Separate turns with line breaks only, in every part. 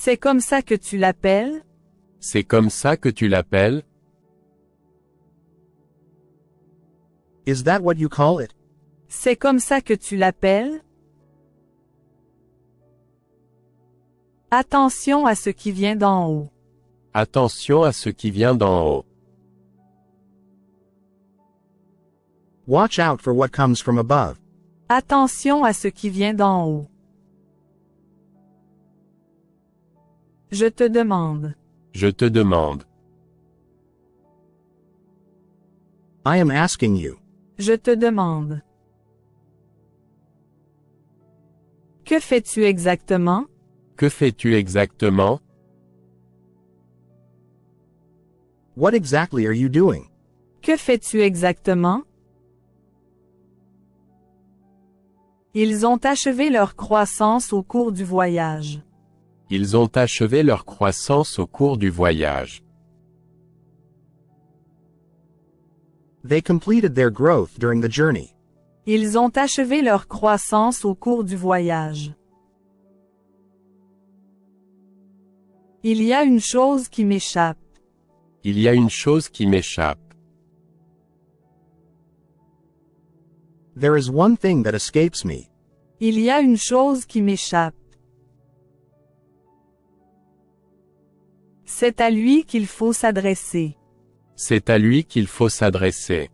C'est comme ça que tu l'appelles?
C'est comme ça que tu l'appelles?
Is that what you call it?
C'est comme ça que tu l'appelles? Attention à ce qui vient d'en haut.
Attention à ce qui vient d'en haut.
Watch out for what comes from above.
Attention à ce qui vient d'en haut. Je te demande.
Je te demande.
I am asking you.
Je te demande. Que fais-tu exactement?
Que fais-tu exactement?
What exactly are you doing?
Que fais-tu exactement? Ils ont achevé leur croissance au cours du voyage.
Ils ont achevé leur croissance au cours du voyage.
They completed their growth during the journey.
Ils ont achevé leur croissance au cours du voyage. Il y a une chose qui m'échappe.
Il y a une chose qui m'échappe.
There is one thing that escapes me.
Il y a une chose qui m'échappe. C'est à lui qu'il faut s'adresser.
C'est à lui qu'il faut s'adresser.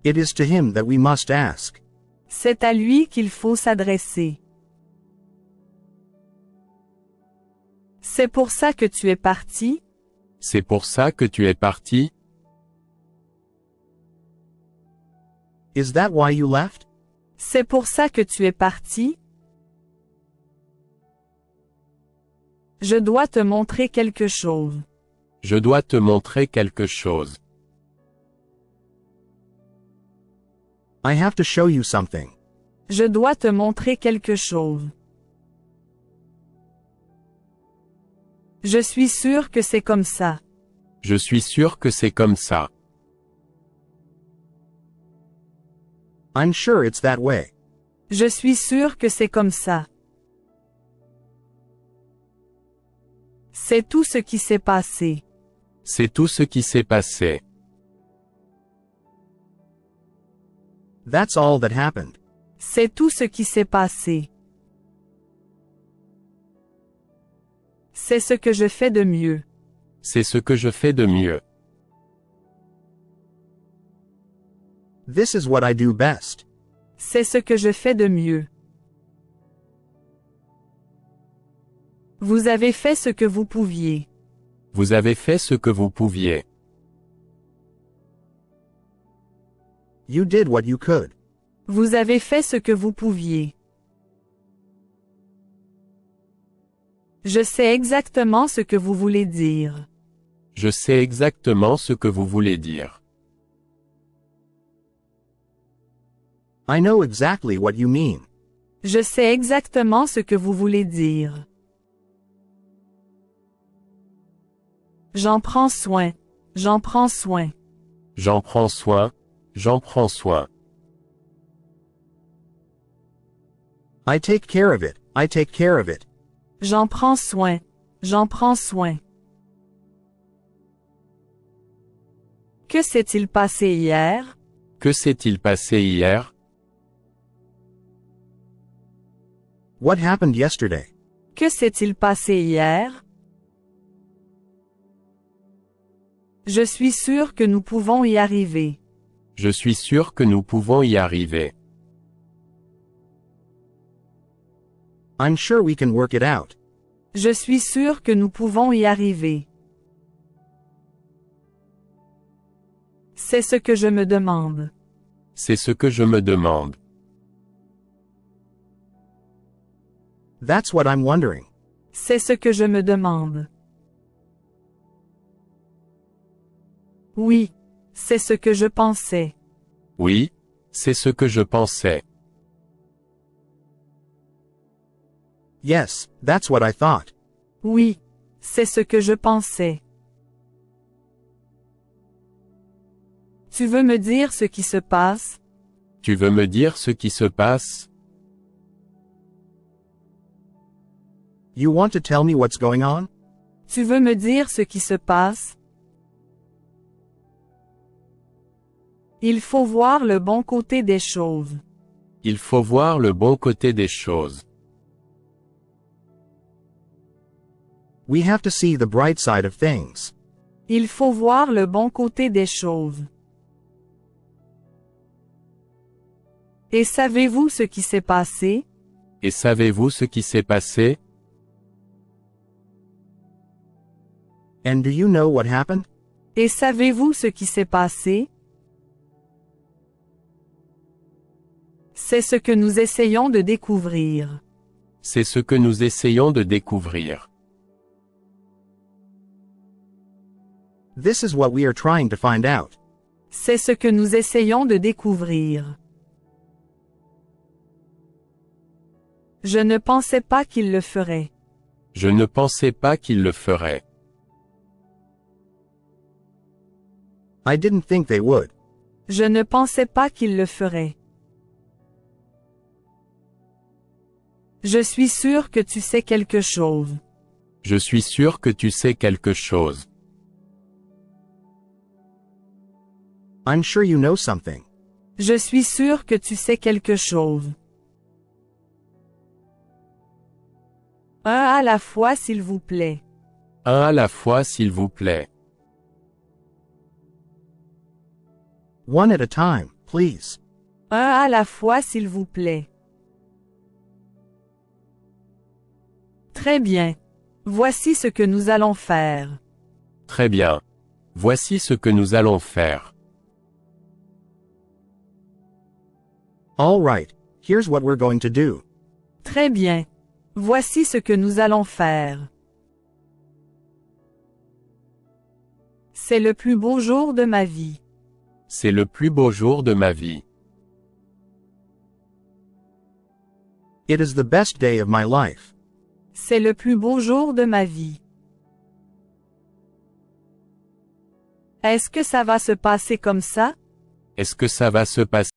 It is to him that we must ask.
C'est à lui qu'il faut s'adresser. C'est pour ça que tu es parti?
C'est pour ça que tu es parti?
Is that why you left?
C'est pour ça que tu es parti? Je dois te montrer quelque chose.
Je dois te montrer quelque chose.
I have to show you something.
Je dois te montrer quelque chose. Je suis sûr que c'est comme ça.
Je suis sûr que c'est comme ça.
I'm sure it's that way.
Je suis sûr que c'est comme ça. C'est tout ce qui s'est passé.
C'est tout ce qui s'est passé.
That's all that happened.
C'est tout ce qui s'est passé. C'est ce que je fais de mieux.
C'est ce que je fais de mieux.
This is what I do best.
C'est ce que je fais de mieux. Vous avez fait ce que vous pouviez.
Vous avez fait ce que vous pouviez.
You did what you could.
Vous avez fait ce que vous pouviez. Je sais exactement ce que vous voulez dire.
Je sais exactement ce que vous voulez dire.
I know exactly what you mean.
Je sais exactement ce que vous voulez dire. J'en prends soin. J'en prends soin.
J'en prends soin. J'en prends soin.
I take care of it. I take care of it.
J'en prends soin. J'en prends soin. Que s'est-il passé hier?
Que s'est-il passé hier?
What happened yesterday?
Que s'est-il passé hier? Je suis sûr que nous pouvons y arriver.
Je suis sûr que nous pouvons y arriver.
I'm sure we can work it out.
Je suis sûr que nous pouvons y arriver. C'est ce que je me demande.
C'est ce que je me demande.
That's what I'm wondering.
C'est ce que je me demande. Oui, c'est ce que je pensais.
Oui, c'est ce que je pensais.
Yes, that's what I thought.
Oui, c'est ce que je pensais. Tu veux me dire ce qui se passe?
Tu veux me dire ce qui se passe?
You want to tell me what's going on?
Tu veux me dire ce qui se passe? Il faut voir le bon côté des choses.
Il faut voir le bon côté des choses.
We have to see the bright side of things.
Il faut voir le bon côté des choses. Et savez-vous ce qui s'est passé?
Et savez-vous ce qui s'est passé?
And do you know what happened?
Et savez-vous ce qui s'est passé? C'est ce que nous essayons de découvrir.
C'est ce que nous essayons de découvrir.
This is what we are trying to find out.
C'est ce que nous essayons de découvrir. Je ne pensais pas qu'il le ferait.
Je ne pensais pas qu'il le ferait.
I didn't think they would.
Je ne pensais pas qu'il le ferait. Je suis sûr que tu sais quelque chose.
Je suis sûr que tu sais quelque chose.
I'm sure you know something.
Je suis sûr que tu sais quelque chose. Un à la fois s'il vous plaît.
Un à la fois s'il vous plaît.
One at a time, please.
Un à la fois s'il vous plaît. Très bien. Voici ce que nous allons faire.
Très bien. Voici ce que nous allons faire.
All right, here's what we're going to do.
Très bien. Voici ce que nous allons faire. C'est le plus beau jour de ma vie.
C'est le plus beau jour de ma vie.
It is the best day of my life.
C'est le plus beau jour de ma vie. Est-ce que ça va se passer comme ça?
Est-ce que ça va se passer